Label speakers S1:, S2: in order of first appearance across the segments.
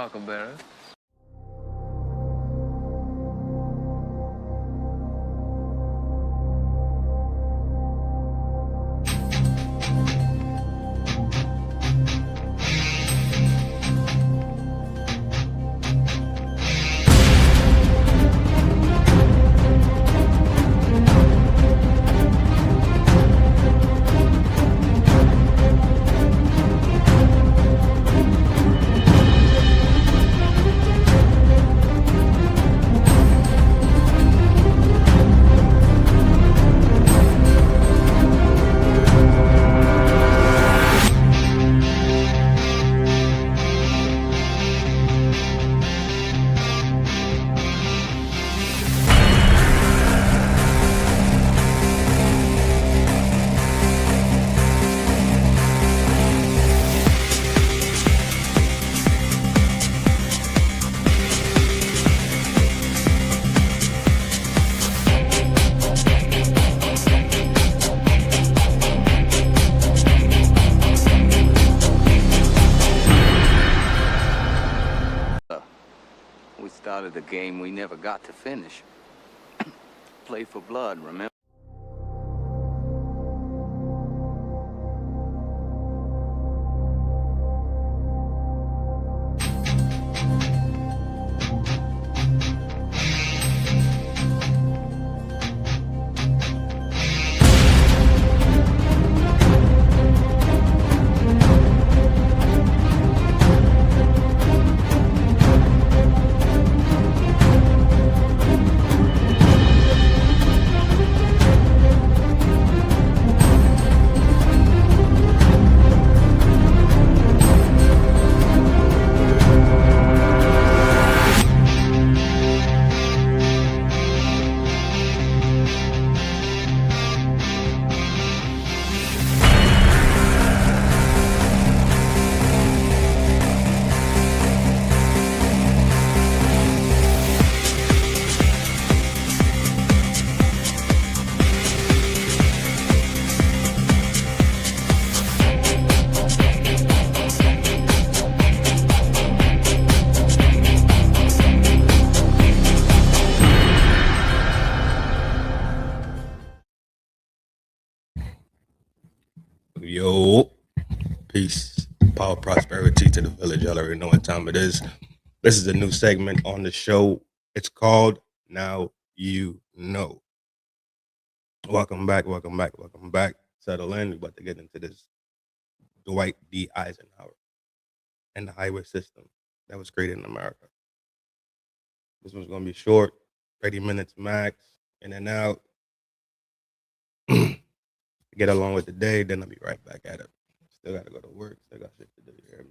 S1: Huckleberry.
S2: We started a game we never got to finish. Play for blood, remember?
S3: Yo, peace, power, prosperity to the village. Y'all already know what time it is. This is a new segment on the show. It's called Now You Know. Welcome back. Settle in. We're about to get into this Dwight D. Eisenhower and the highway system that was created in America. This one's going to be short, 30 minutes max, in and out. Get along with the day, then I'll be right back at it. Still got to go to work. Still got shit to do. You hear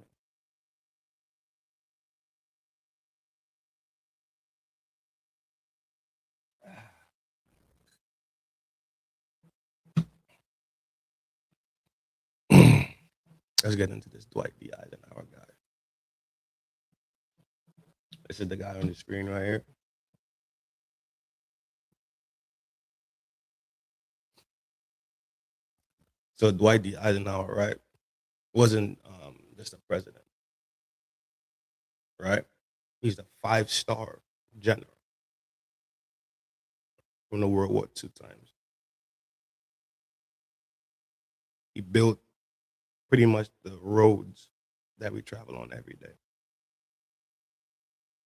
S3: me? Let's get into this Dwight D. Eisenhower guy. This is the guy on the screen right here. So Dwight D. Eisenhower, right, wasn't just a president, right? He's a 5-star general from the World War II times. He built pretty much the roads that we travel on every day.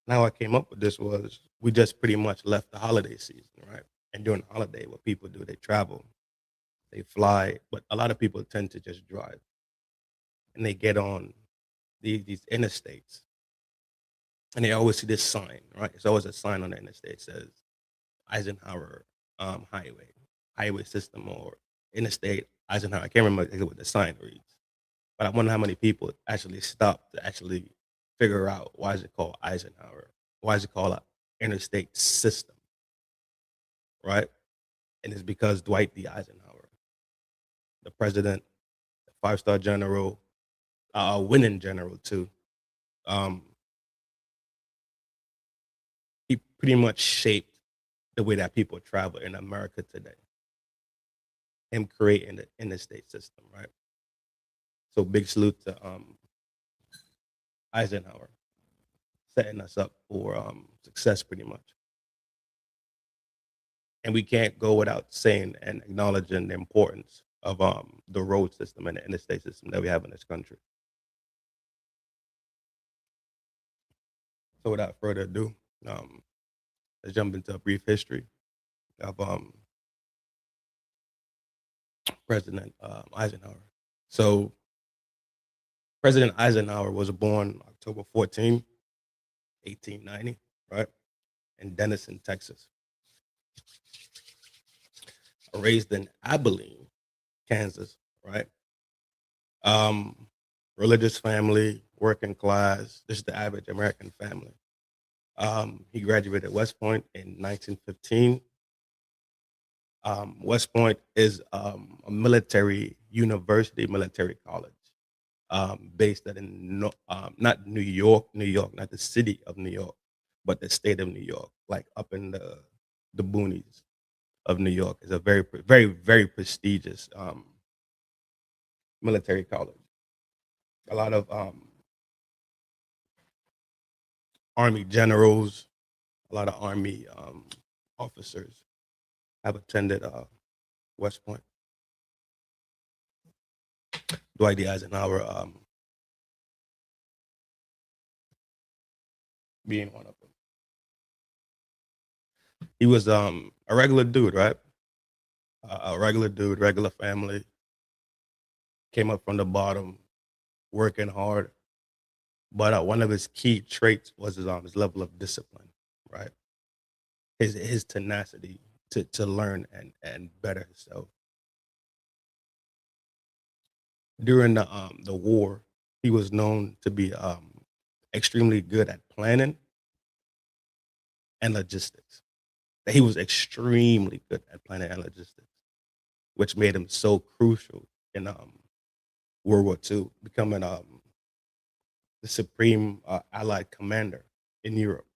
S3: Now I came up with this was we just pretty much left the holiday season, right? And during the holiday, what people do, they travel, they fly, but a lot of people tend to just drive. And they get on these interstates. And they always see this sign, right? It's always a sign on the interstate that says Eisenhower highway system, or Interstate Eisenhower. I can't remember exactly what the sign reads. But I wonder how many people actually stop to actually figure out why is it called Eisenhower? Why is it called an interstate system? Right? And it's because Dwight D. Eisenhower, the president, the 5-star general, a winning general too. He pretty much shaped the way that people travel in America today. Him creating the interstate system, right? So big salute to Eisenhower. setting us up for success pretty much. And we can't go without saying and acknowledging the importance of the road system and the interstate system that we have in this country. So without further ado, um, let's jump into a brief history of President Eisenhower. So President Eisenhower was born October 14, 1890, right, in Denison, Texas. Raised in Abilene, Kansas, right? Um, Religious family, working class, just the average American family. He graduated West Point in 1915. West Point is a military university, military college, based in not New York, not the city of New York, but the state of New York, like up in the boonies of New York. Is a very prestigious military college. A lot of army generals, a lot of army officers have attended West Point. Dwight D. Eisenhower being one of them. He was a regular dude, right? A regular dude, regular family. Came up from the bottom, working hard. But one of his key traits was his level of discipline, right? His tenacity to learn and better himself. During the war, he was known to be extremely good at planning and logistics. He was extremely good at planning and logistics, which made him so crucial in World War II, becoming the supreme Allied commander in Europe.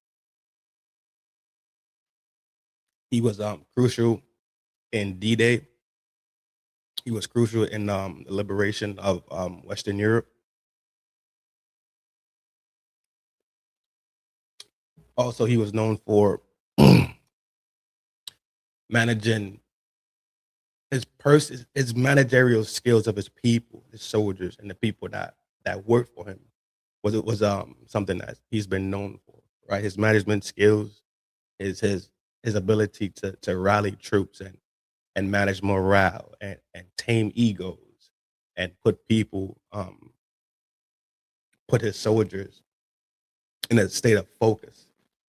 S3: He was crucial in D-Day. He was crucial in the liberation of Western Europe. Also, he was known for managing his managerial skills of his people, his soldiers, and the people that worked for him. Was something that he's been known for, right? His management skills, his ability to rally troops and manage morale and tame egos and put his soldiers in a state of focus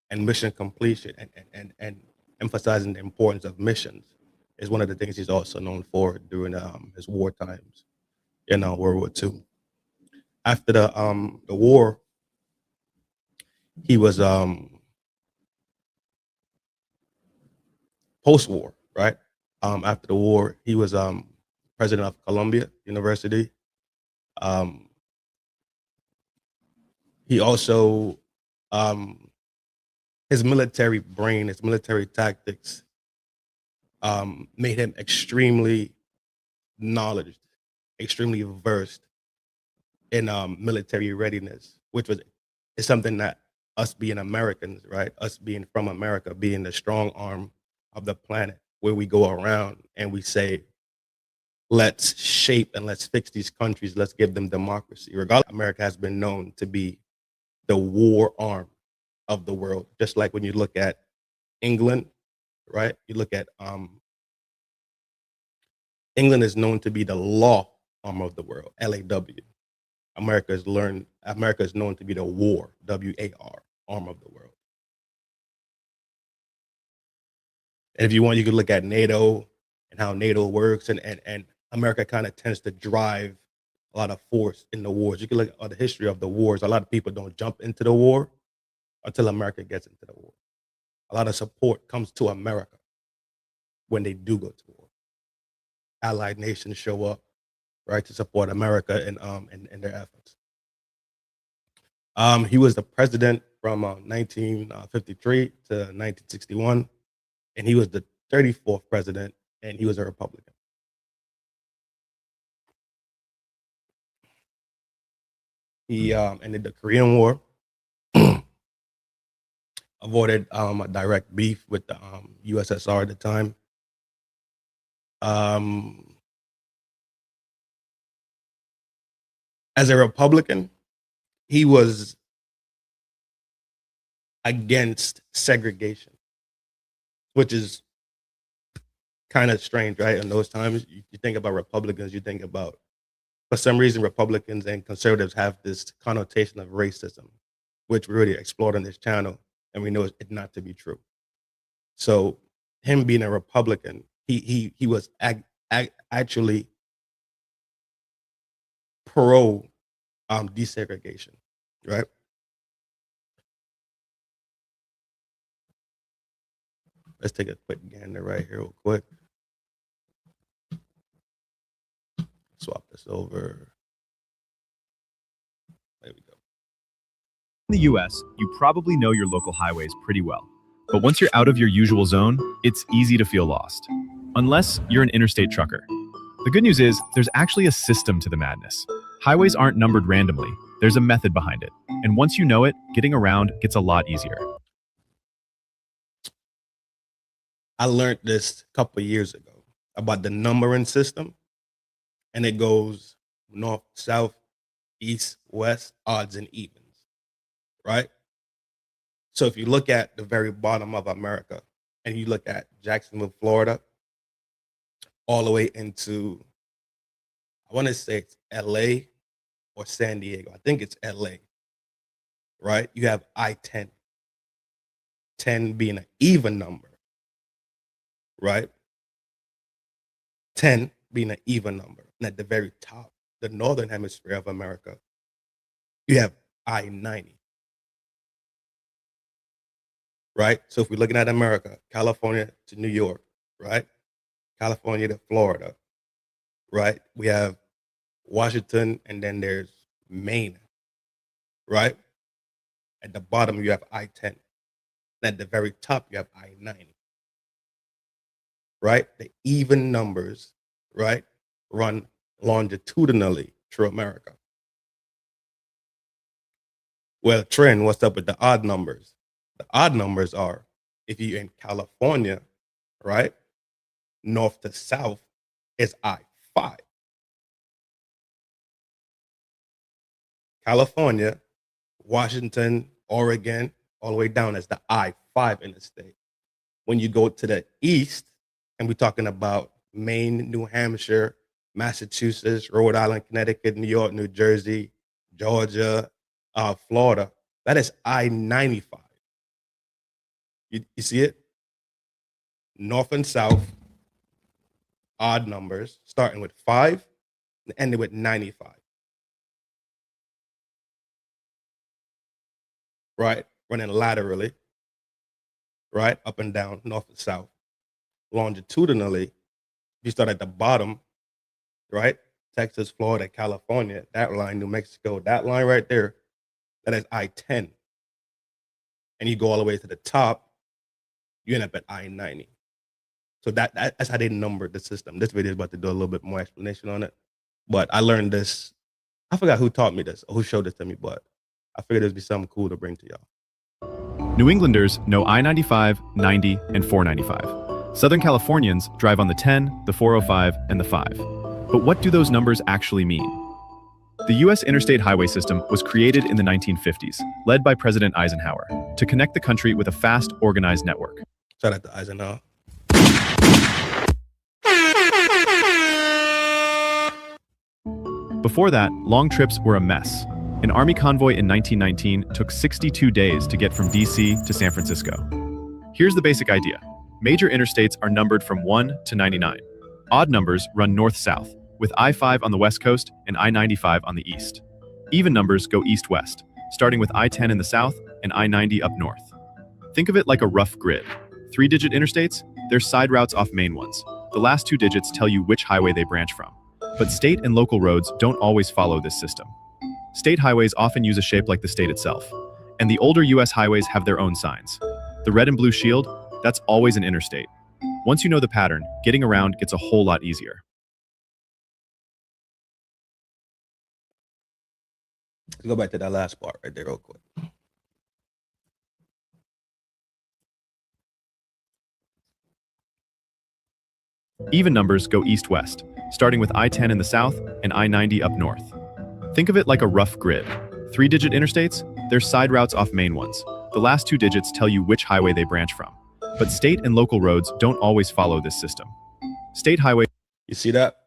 S3: and mission completion and emphasizing the importance of missions is one of the things he's also known for during his war times in World War II. After the war, he was post-war, right? After the war, he was president of Columbia University. Um, he also um, his military brain, his military tactics made him extremely knowledgeable, extremely versed in military readiness, which is something that us being Americans, right? Us being from America, being the strong arm of the planet, where we go around and we say, let's shape and let's fix these countries, let's give them democracy. Regardless, America has been known to be the war arm of the world. Just like when you look at England, right? You look at England is known to be the law arm of the world, LAW. America is known to be the war, WAR, arm of the world. And if you want, you could look at NATO and how NATO works, and America kind of tends to drive a lot of force in the wars. You can look at the history of the wars. A lot of people don't jump into the war until America gets into the war. A lot of support comes to America when they do go to war. Allied nations show up, right, to support America in their efforts. He was the president from 1953 to 1961, and he was the 34th president, and he was a Republican. He ended the Korean War. avoided a direct beef with the USSR at the time. As a Republican, he was against segregation, which is kind of strange, right? In those times, you think about Republicans, you think about, for some reason, Republicans and conservatives have this connotation of racism, which we really explored on this channel, and we know it not to be true. So, him being a Republican, he was actually pro desegregation, right? Let's take a quick gander right here, real quick. Swap this over. There we go.
S1: In the US, you probably know your local highways pretty well. But once you're out of your usual zone, it's easy to feel lost. Unless you're an interstate trucker. The good news is, there's actually a system to the madness. Highways aren't numbered randomly. There's a method behind it. And once you know it, getting around gets a lot easier.
S3: I learned this a couple of years ago about the numbering system, and it goes north, south, east, west, odds and evens, right? So if you look at the very bottom of America and you look at Jacksonville, Florida, all the way into, I want to say it's LA or San Diego. I think it's LA, right? You have I-10, 10 being an even number, right? 10 being an even number. And at the very top, the northern hemisphere of America, you have I-90, right? So if we're looking at America, California to New York, right? California to Florida, right? We have Washington, and then there's Maine, right? At the bottom, you have I-10. And at the very top, you have I-90, right? The even numbers, right, run longitudinally through America. Well, Trin, what's up with the odd numbers? The odd numbers are, if you're in California, right, north to south is I-5. California, Washington, Oregon, all the way down as the I-5 interstate. When you go to the east, and we're talking about Maine, New Hampshire, Massachusetts, Rhode Island, Connecticut, New York, New Jersey, Georgia, Florida, that is I-95. You see it? North and south, odd numbers, starting with 5 and ending with 95. Right? Running laterally, right? Up and down, north and south. Longitudinally, you start at the bottom, right? Texas, Florida, California, that line, New Mexico, that line right there, that is I-10. And you go all the way to the top, you end up at I-90. So that's how they numbered the system. This video is about to do a little bit more explanation on it. But I learned this. I forgot who taught me this or who showed this to me, but I figured it'd be something cool to bring to y'all.
S1: New Englanders know I-95, 90, and 495. Southern Californians drive on the 10, the 405, and the 5. But what do those numbers actually mean? The U.S. Interstate Highway System was created in the 1950s, led by President Eisenhower, to connect the country with a fast, organized network.
S3: Shout out to Eisenhower.
S1: Before that, long trips were a mess. An Army convoy in 1919 took 62 days to get from D.C. to San Francisco. Here's the basic idea. Major interstates are numbered from 1 to 99. Odd numbers run north-south, with I-5 on the west coast and I-95 on the east. Even numbers go east-west, starting with I-10 in the south and I-90 up north. Think of it like a rough grid. 3-digit interstates, they're side routes off main ones. The last 2 digits tell you which highway they branch from. But state and local roads don't always follow this system. State highways often use a shape like the state itself, and the older US highways have their own signs. The red and blue shield, that's always an interstate. Once you know the pattern, getting around gets a whole lot easier.
S3: Let's go back to that last part right there real quick.
S1: Even numbers go east-west, starting with I-10 in the south and I-90 up north. Think of it like a rough grid. 3-digit interstates, there's side routes off main ones. The last 2 digits tell you which highway they branch from. But state and local roads don't always follow this system. State highway.
S3: You see that?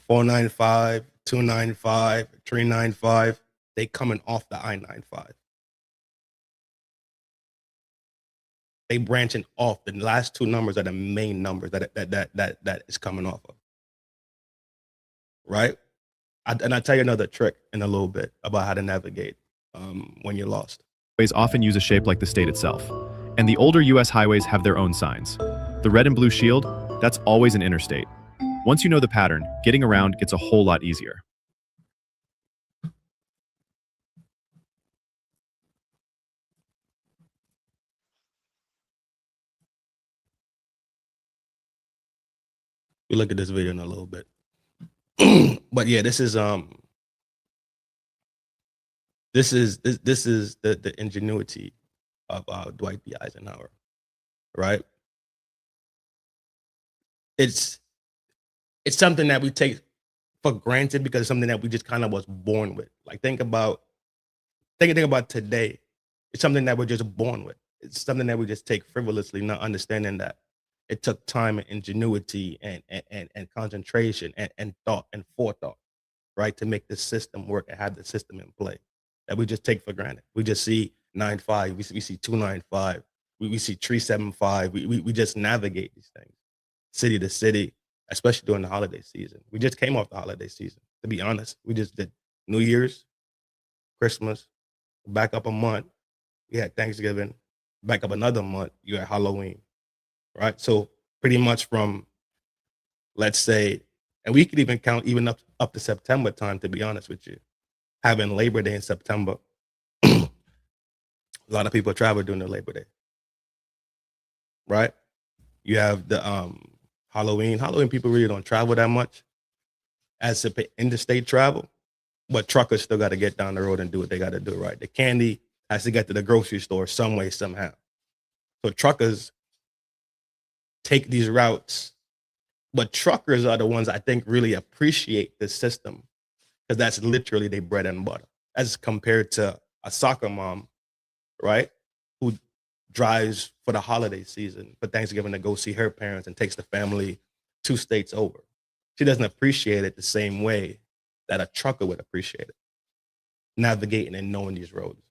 S3: 495, 295, 395, they coming off the I-95. They branching off. The last 2 numbers are the main numbers that is coming off of. Right? And I'll tell you another trick in a little bit about how to navigate when you're lost.
S1: Highways often use a shape like the state itself. And the older US highways have their own signs. The red and blue shield, that's always an interstate. Once you know the pattern, getting around gets a whole lot easier.
S3: We look at this video in a little bit. But yeah, this is the ingenuity of Dwight D. Eisenhower, right? It's something that we take for granted because it's something that we just kind of was born with. Like think about today. It's something that we're just born with. It's something that we just take frivolously, not understanding that it took time and ingenuity and concentration and thought and forethought, right, to make the system work and have the system in play that we just take for granted. We just see 95, we see 295, we see 375. We just navigate these things, city to city, especially during the holiday season. We just came off the holiday season, to be honest. We just did New Year's, Christmas, back up a month. We had Thanksgiving, back up another month, you had Halloween, right? So pretty much from, let's say, and we could even count even up to September time, to be honest with you, having Labor Day in September. A lot of people travel during the Labor Day, right? You have the Halloween. People really don't travel that much as interstate travel, but truckers still got to get down the road and do what they got to do, right? The candy has to get to the grocery store some way, somehow. So truckers take these routes, but truckers are the ones I think really appreciate this system because that's literally their bread and butter, as compared to a soccer mom, right, who drives for the holiday season for Thanksgiving to go see her parents and takes the family 2 states over. She doesn't appreciate it the same way that a trucker would appreciate it, navigating and knowing these roads.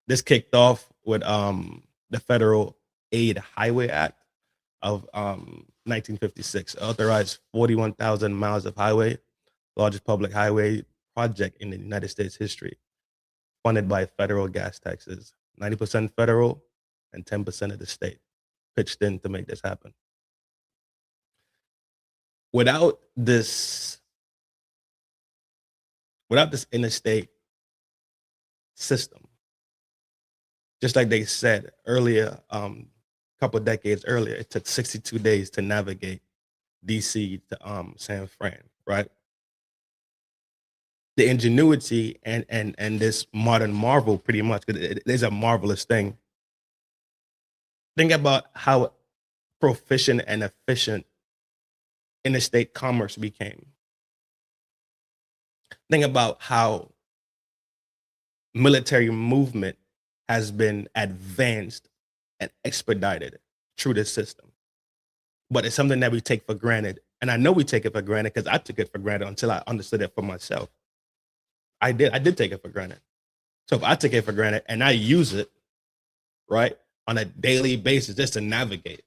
S3: This kicked off with the Federal Aid Highway Act of 1956, authorized 41,000 miles of highway, largest public highway project in the United States history, funded by federal gas taxes, 90% federal and 10% of the state pitched in to make this happen. Without this interstate system, just like they said earlier, a couple of decades earlier, it took 62 days to navigate DC to San Fran, right? The ingenuity and this modern marvel, pretty much, because it is a marvelous thing. Think about how proficient and efficient interstate commerce became. Think about how military movement has been advanced and expedited through this system. But it's something that we take for granted. And I know we take it for granted because I took it for granted until I understood it for myself. I did take it for granted. So if I take it for granted and I use it, right, on a daily basis just to navigate,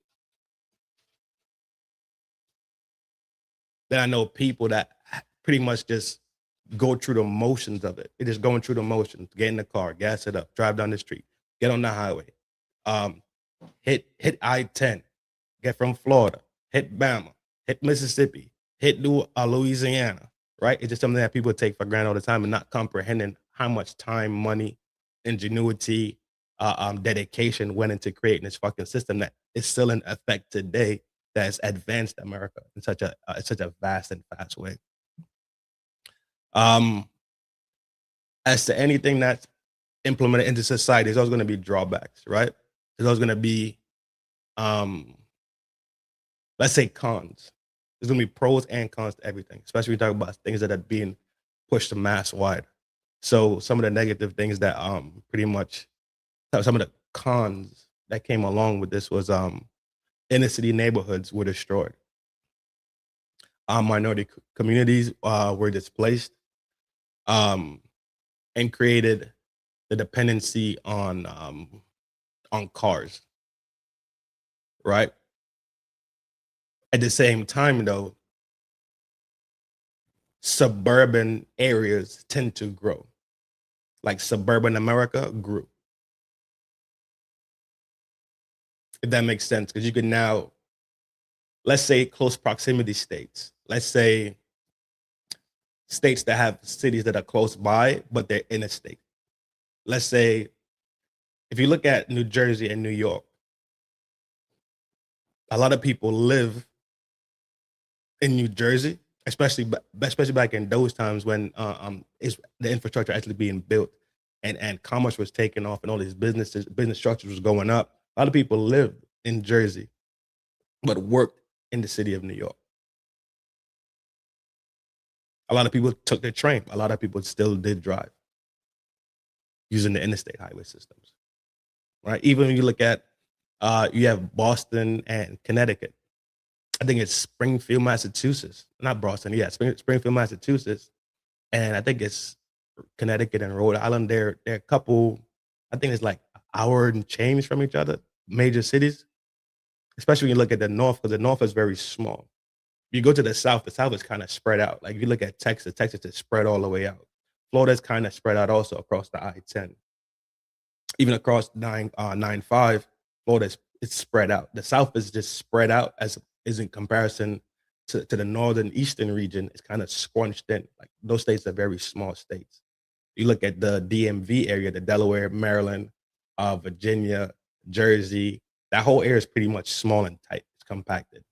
S3: then I know people that pretty much just go through the motions of it. They're just going through the motions, get in the car, gas it up, drive down the street, get on the highway, hit I-10, get from Florida, hit Bama, hit Mississippi, hit Louisiana, right? It's just something that people take for granted all the time and not comprehending how much time, money, ingenuity, dedication went into creating this fucking system that is still in effect today, that has advanced America in such a vast and fast way. As to anything that's implemented into society, there's always going to be drawbacks, right? There's always going to be, let's say, cons. There's going to be pros and cons to everything, especially when we talk about things that are being pushed mass wide. So some of the negative things that pretty much some of the cons that came along with this was inner city neighborhoods were destroyed. Minority communities were displaced, and created the dependency on cars, right? At the same time, though, suburban areas tend to grow. Like suburban America grew. If that makes sense, because you can now, let's say, close proximity states. Let's say states that have cities that are close by, but they're interstate. Let's say, if you look at New Jersey and New York, a lot of people live in New Jersey, especially back in those times when the infrastructure actually being built and commerce was taking off and all these business structures was going up. A lot of people lived in Jersey, but worked in the city of New York. A lot of people took the train. A lot of people still did drive using the interstate highway systems, right? Even when you look at, you have Boston and Connecticut. I think it's Springfield, Massachusetts, not Boston. Yeah, Springfield, Massachusetts, and I think it's Connecticut and Rhode Island. They're a couple. I think it's like an hour and change from each other. Major cities, especially when you look at the north, because the north is very small. You go to the south is kind of spread out. Like if you look at Texas is spread all the way out. Florida's kind of spread out also across the I-10. Even across 95, Florida it's spread out. The south is just spread out as is in comparison to the northern eastern region. It's kind of scrunched in. Like those states are very small states. You look at the DMV area, the Delaware, Maryland, Virginia, Jersey, that whole area is pretty much small and tight. It's compacted.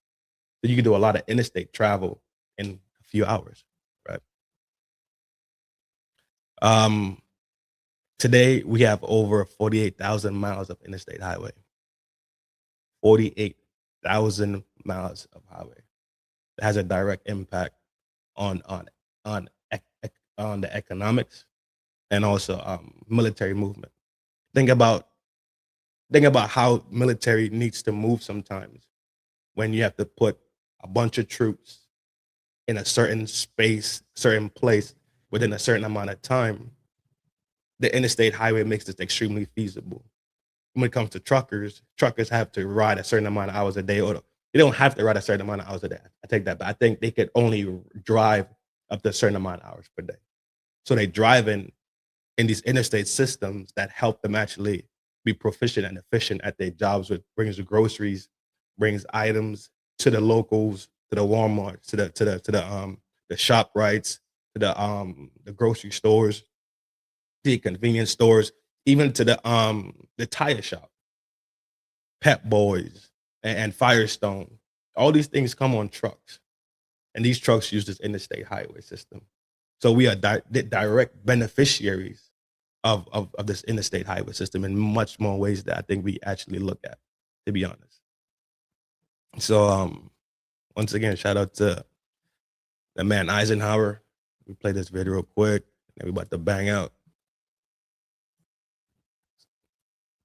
S3: So you can do a lot of interstate travel in a few hours, right? Today we have over 48,000 miles of interstate highway. 48,000 miles of highway. That has a direct impact on the economics and also military movement. Think about how military needs to move sometimes when you have to put a bunch of troops in a certain space, certain place within a certain amount of time. The interstate highway makes this extremely feasible. When it comes to truckers have to ride a certain amount of hours a day, or they don't have to ride a certain amount of hours a day. I take that back. I think they could only drive up to a certain amount of hours per day. So they drive in these interstate systems that help them actually be proficient and efficient at their jobs, which brings the groceries, brings items to the locals, to the Walmart, to the ShopRites, to the grocery stores, the convenience stores, even to the tire shop, Pep Boys and Firestone. All these things come on trucks, and these trucks use this interstate highway system. So we are direct beneficiaries of this interstate highway system in much more ways that I think we actually look at, to be honest. So once again, shout out to the man Eisenhower. We play this video real quick, and we about to bang out.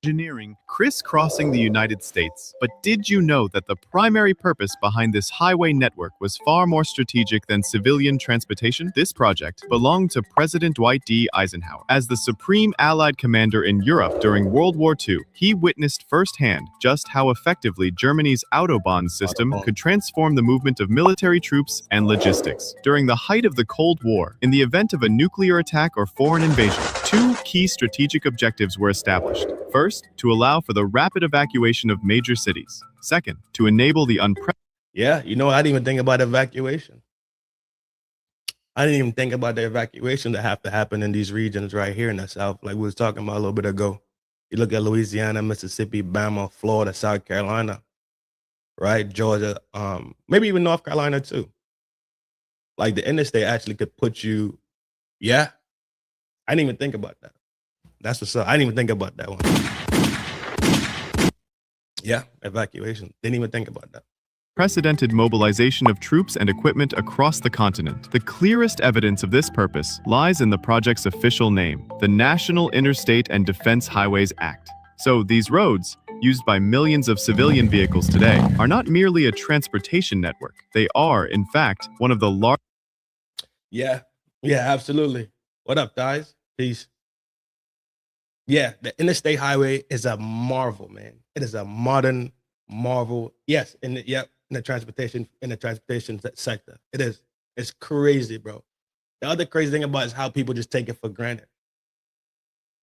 S1: Engineering crisscrossing the United States. But did you know that the primary purpose behind this highway network was far more strategic than civilian transportation? This project belonged to President Dwight D. Eisenhower. As the supreme Allied commander in Europe during World War II, he witnessed firsthand just how effectively Germany's Autobahn system could transform the movement of military troops and logistics. During the height of the Cold War, in the event of a nuclear attack or foreign invasion, two key strategic objectives were established. First, to allow for the rapid evacuation of major cities. Second, to enable the
S3: Yeah, you know, I didn't even think about evacuation. I didn't even think about the evacuation that have to happen in these regions right here in the South, like we was talking about a little bit ago. You look at Louisiana, Mississippi, Bama, Florida, South Carolina, right? Georgia, maybe even North Carolina too. Like the interstate actually could put you, yeah, I didn't even think about that. That's what's up. I didn't even think about that one. Yeah, evacuation. Didn't even think about that.
S1: Precedented mobilization of troops and equipment across the continent. The clearest evidence of this purpose lies in the project's official name, the National Interstate and Defense Highways Act. So these roads, used by millions of civilian vehicles today, are not merely a transportation network. They are, in fact, one of the largest.
S3: Yeah, absolutely. What up, guys? Peace. Yeah, the Interstate Highway is a marvel, man. It is a modern marvel. Yes, in the transportation sector. It is. It's crazy, bro. The other crazy thing about it is how people just take it for granted.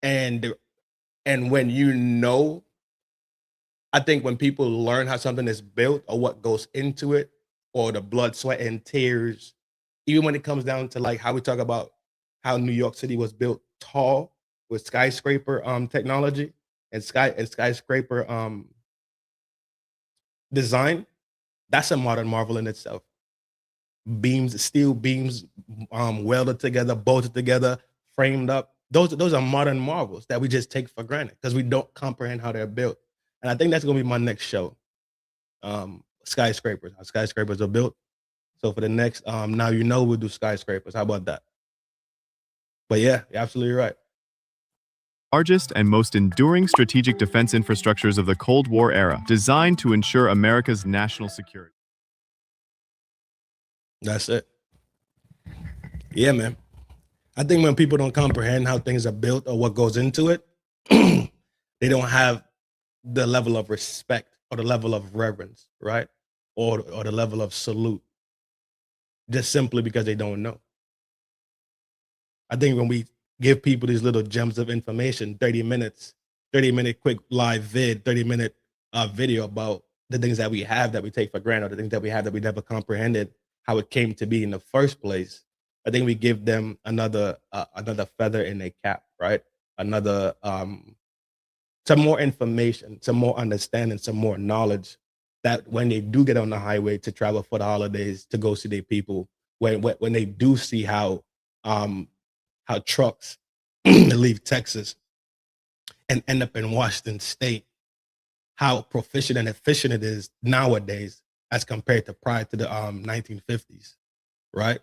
S3: And when you know, I think when people learn how something is built or what goes into it, or the blood, sweat, and tears, even when it comes down to like how we talk about how New York City was built tall with skyscraper technology and skyscraper design, that's a modern marvel in itself. Beams, steel beams, welded together, bolted together, framed up. Those are modern marvels that we just take for granted because we don't comprehend how they're built. And I think that's gonna be my next show. Skyscrapers, how skyscrapers are built. So for the next Now You Know, we'll do skyscrapers. How about that? But yeah, you're absolutely right.
S1: Largest and most enduring strategic defense infrastructures of the Cold War era, designed to ensure America's national security.
S3: That's it. Yeah, man. I think when people don't comprehend how things are built or what goes into it, they don't have the level of respect or the level of reverence, right? Or the level of salute, just simply because they don't know. I think when we give people these little gems of information, 30-minute quick live 30-minute video about the things that we have that we take for granted, the things that we have that we never comprehended how it came to be in the first place, I think we give them another feather in their cap, right? Another some more information, some more understanding, some more knowledge that when they do get on the highway to travel for the holidays, to go see their people, when they do see how trucks leave Texas and end up in Washington State, how proficient and efficient it is nowadays as compared to prior to the 1950s, right?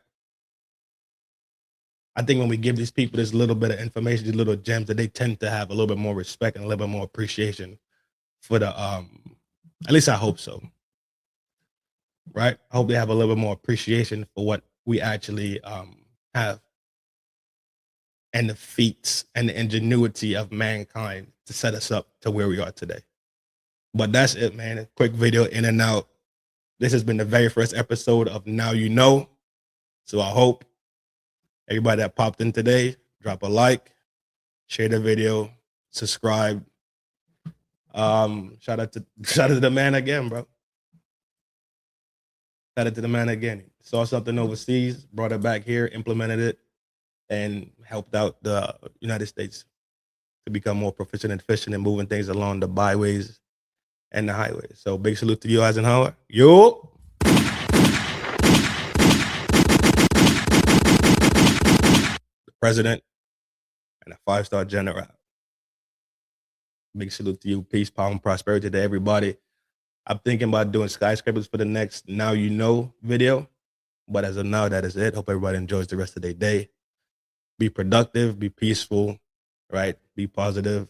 S3: I think when we give these people this little bit of information, these little gems, that they tend to have a little bit more respect and a little bit more appreciation for the at least I hope so. Right? I hope they have a little bit more appreciation for what we actually have, and the feats and the ingenuity of mankind to set us up to where we are today. But that's it, man. A quick video in and out. This has been the very first episode of Now You Know. So I hope everybody that popped in today, drop a like, share the video, subscribe. Shout out to the man again, bro. Shout out to the man again. Saw something overseas, brought it back here, implemented it, and helped out the United States to become more proficient and efficient in moving things along the byways and the highways. So big salute to you, Eisenhower. Yo! The president and a 5-star general. Big salute to you. Peace, power, and prosperity to everybody. I'm thinking about doing skyscrapers for the next Now You Know video. But as of now, that is it. Hope everybody enjoys the rest of their day. Be productive, be peaceful, right? Be positive.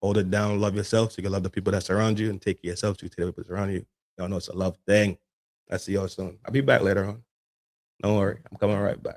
S3: Hold it down, love yourself so you can love the people that surround you, and take care of yourself so you can take care of the people around you. Y'all know it's a love thing. I'll see y'all soon. I'll be back later on. Don't worry. I'm coming right back.